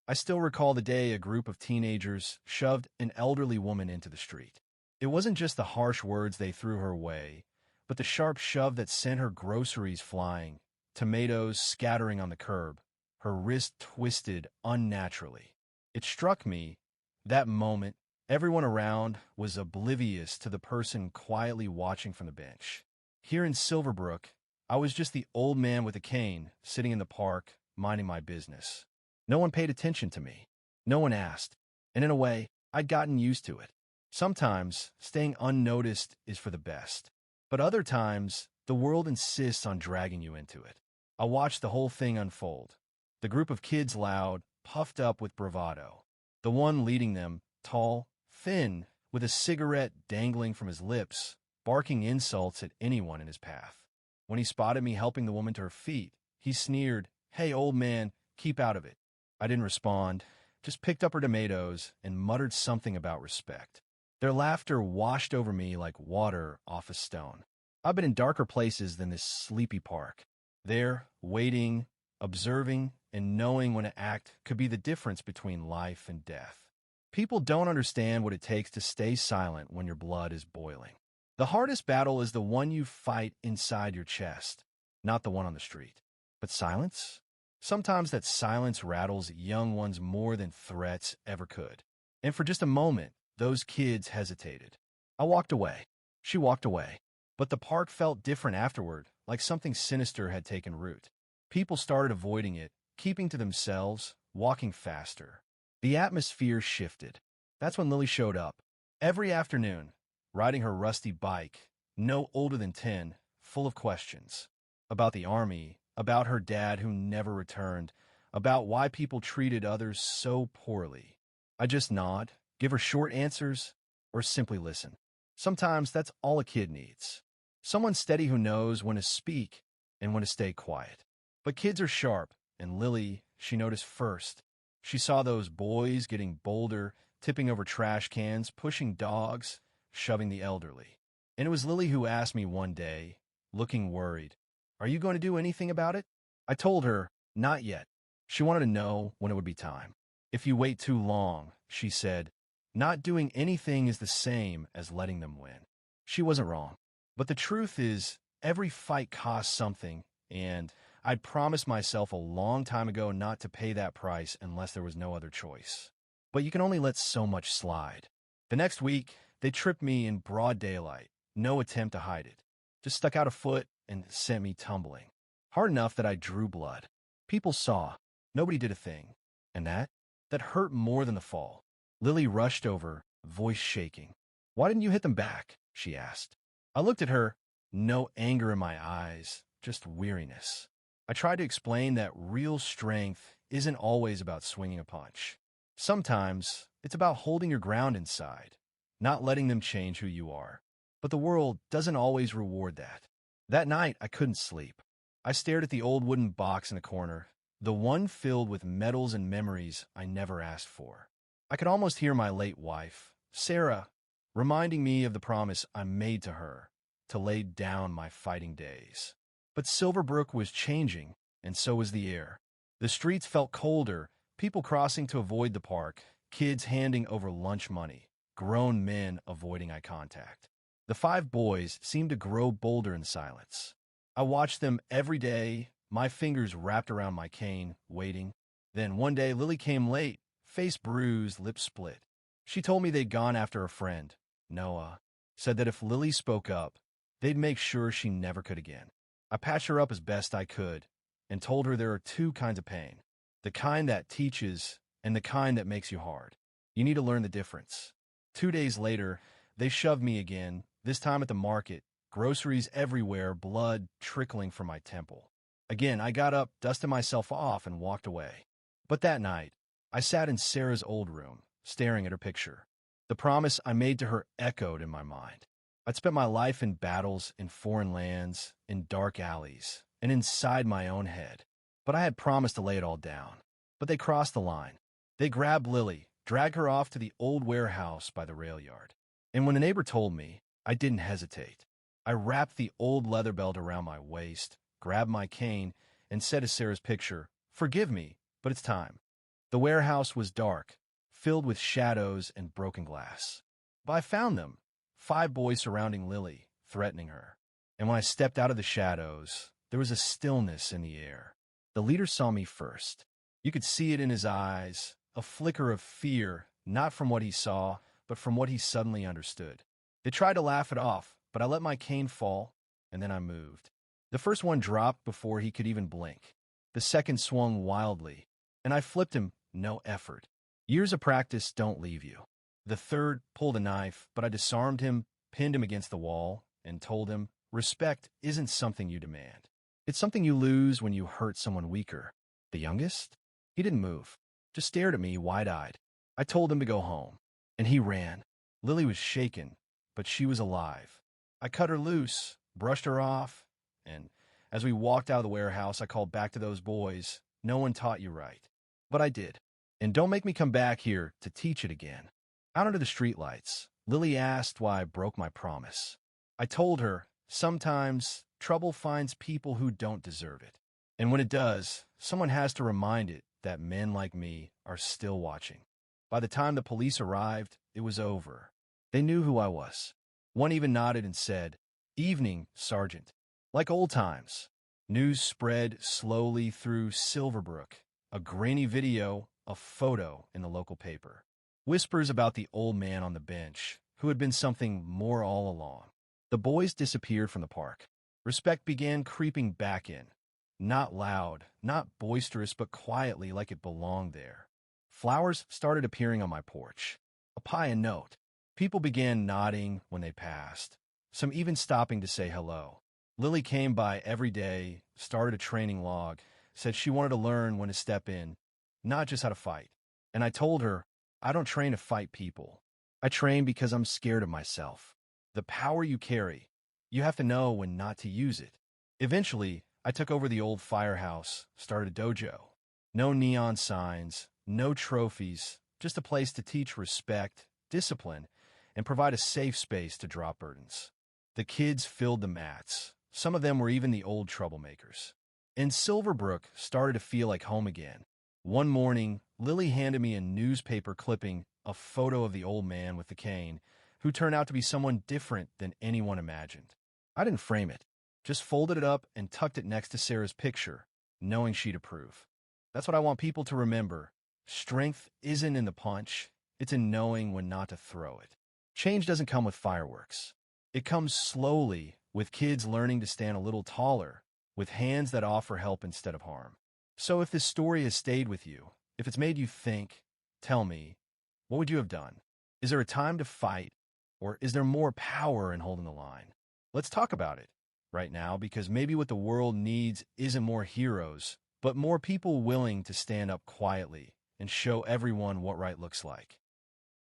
I still recall the day a group of teenagers shoved an elderly woman into the street. It wasn't just the harsh words they threw her way, but the sharp shove that sent her groceries flying, tomatoes scattering on the curb, her wrist twisted unnaturally. It struck me, that moment, everyone around was oblivious to the person quietly watching from the bench. Here in Silverbrook, I was just the old man with a cane, sitting in the park, minding my business. No one paid attention to me. No one asked. And in a way, I'd gotten used to it. Sometimes, staying unnoticed is for the best. But other times, the world insists on dragging you into it. I watched the whole thing unfold. The group of kids loud, puffed up with bravado. The one leading them, tall, thin, with a cigarette dangling from his lips, barking insults at anyone in his path. When he spotted me helping the woman to her feet, he sneered, "Hey, old man, keep out of it." I didn't respond, just picked up her tomatoes and muttered something about respect. Their laughter washed over me like water off a stone. I've been in darker places than this sleepy park. There, waiting, observing, and knowing when to act could be the difference between life and death. People don't understand what it takes to stay silent when your blood is boiling. The hardest battle is the one you fight inside your chest, not the one on the street. But silence? Sometimes that silence rattles young ones more than threats ever could. And for just a moment, those kids hesitated. I walked away. She walked away. But the park felt different afterward, like something sinister had taken root. People started avoiding it, keeping to themselves, walking faster. The atmosphere shifted. That's when Lily showed up. Every afternoon, riding her rusty bike, no older than 10, full of questions. About the army, about her dad who never returned, about why people treated others so poorly. I just nod, give her short answers, or simply listen. Sometimes that's all a kid needs. Someone steady who knows when to speak and when to stay quiet. But kids are sharp, and Lily, she noticed first. She saw those boys getting bolder, tipping over trash cans, pushing dogs, shoving the elderly. And it was Lily who asked me one day, looking worried, "Are you going to do anything about it?" I told her, "Not yet." She wanted to know when it would be time. "If you wait too long," she said, "not doing anything is the same as letting them win." She wasn't wrong. But the truth is, every fight costs something, and I'd promised myself a long time ago not to pay that price unless there was no other choice. But you can only let so much slide. The next week, they tripped me in broad daylight, no attempt to hide it. Just stuck out a foot and sent me tumbling. Hard enough that I drew blood. People saw. Nobody did a thing. And that hurt more than the fall. Lily rushed over, voice shaking. "Why didn't you hit them back?" she asked. I looked at her, no anger in my eyes, just weariness. I tried to explain that real strength isn't always about swinging a punch. Sometimes it's about holding your ground inside, not letting them change who you are. But the world doesn't always reward that. That night, I couldn't sleep. I stared at the old wooden box in the corner, the one filled with medals and memories I never asked for. I could almost hear my late wife, Sarah, reminding me of the promise I made to her to lay down my fighting days. But Silverbrook was changing, and so was the air. The streets felt colder, people crossing to avoid the park, kids handing over lunch money, grown men avoiding eye contact. The 5 boys seemed to grow bolder in silence. I watched them every day, my fingers wrapped around my cane, waiting. Then one day Lily came late, face bruised, lips split. She told me they'd gone after a friend, Noah, said that if Lily spoke up, they'd make sure she never could again. I patched her up as best I could and told her there are 2 kinds of pain, the kind that teaches and the kind that makes you hard. You need to learn the difference. 2 days later, they shoved me again, this time at the market, groceries everywhere, blood trickling from my temple. Again, I got up, dusted myself off, and walked away. But that night, I sat in Sarah's old room, staring at her picture. The promise I made to her echoed in my mind. I'd spent my life in battles, in foreign lands, in dark alleys, and inside my own head. But I had promised to lay it all down. But they crossed the line. They grabbed Lily, dragged her off to the old warehouse by the rail yard. And when the neighbor told me, I didn't hesitate. I wrapped the old leather belt around my waist, grabbed my cane, and said to Sarah's picture, "Forgive me, but it's time." The warehouse was dark, filled with shadows and broken glass. But I found them, 5 boys surrounding Lily, threatening her. And when I stepped out of the shadows, there was a stillness in the air. The leader saw me first. You could see it in his eyes, a flicker of fear, not from what he saw, but from what he suddenly understood. They tried to laugh it off, but I let my cane fall, and then I moved. The first one dropped before he could even blink. The second swung wildly, and I flipped him, no effort. Years of practice don't leave you. The third pulled a knife, but I disarmed him, pinned him against the wall, and told him, respect isn't something you demand. It's something you lose when you hurt someone weaker. The youngest? He didn't move, just stared at me wide-eyed. I told him to go home, and he ran. Lily was shaken, but she was alive. I cut her loose, brushed her off, and as we walked out of the warehouse, I called back to those boys, no one taught you right. But I did. And don't make me come back here to teach it again. Out under the streetlights, Lily asked why I broke my promise. I told her, sometimes trouble finds people who don't deserve it. And when it does, someone has to remind it that men like me are still watching. By the time the police arrived, it was over. They knew who I was. One even nodded and said, "Evening, Sergeant." Like old times. News spread slowly through Silverbrook, a grainy video, a photo in the local paper. Whispers about the old man on the bench, who had been something more all along. The boys disappeared from the park. Respect began creeping back in. Not loud, not boisterous, but quietly like it belonged there. Flowers started appearing on my porch. A pie and note. People began nodding when they passed, some even stopping to say hello. Lily came by every day, started a training log, said she wanted to learn when to step in, not just how to fight. And I told her, I don't train to fight people. I train because I'm scared of myself. The power you carry, you have to know when not to use it. Eventually, I took over the old firehouse, started a dojo. No neon signs, no trophies, just a place to teach respect, discipline, and provide a safe space to drop burdens. The kids filled the mats. Some of them were even the old troublemakers. And Silverbrook started to feel like home again. One morning, Lily handed me a newspaper clipping, a photo of the old man with the cane, who turned out to be someone different than anyone imagined. I didn't frame it, just folded it up and tucked it next to Sarah's picture, knowing she'd approve. That's what I want people to remember. Strength isn't in the punch, it's in knowing when not to throw it. Change doesn't come with fireworks. It comes slowly, with kids learning to stand a little taller, with hands that offer help instead of harm. So if this story has stayed with you, if it's made you think, tell me, what would you have done? Is there a time to fight, or is there more power in holding the line? Let's talk about it right now, because maybe what the world needs isn't more heroes, but more people willing to stand up quietly and show everyone what right looks like.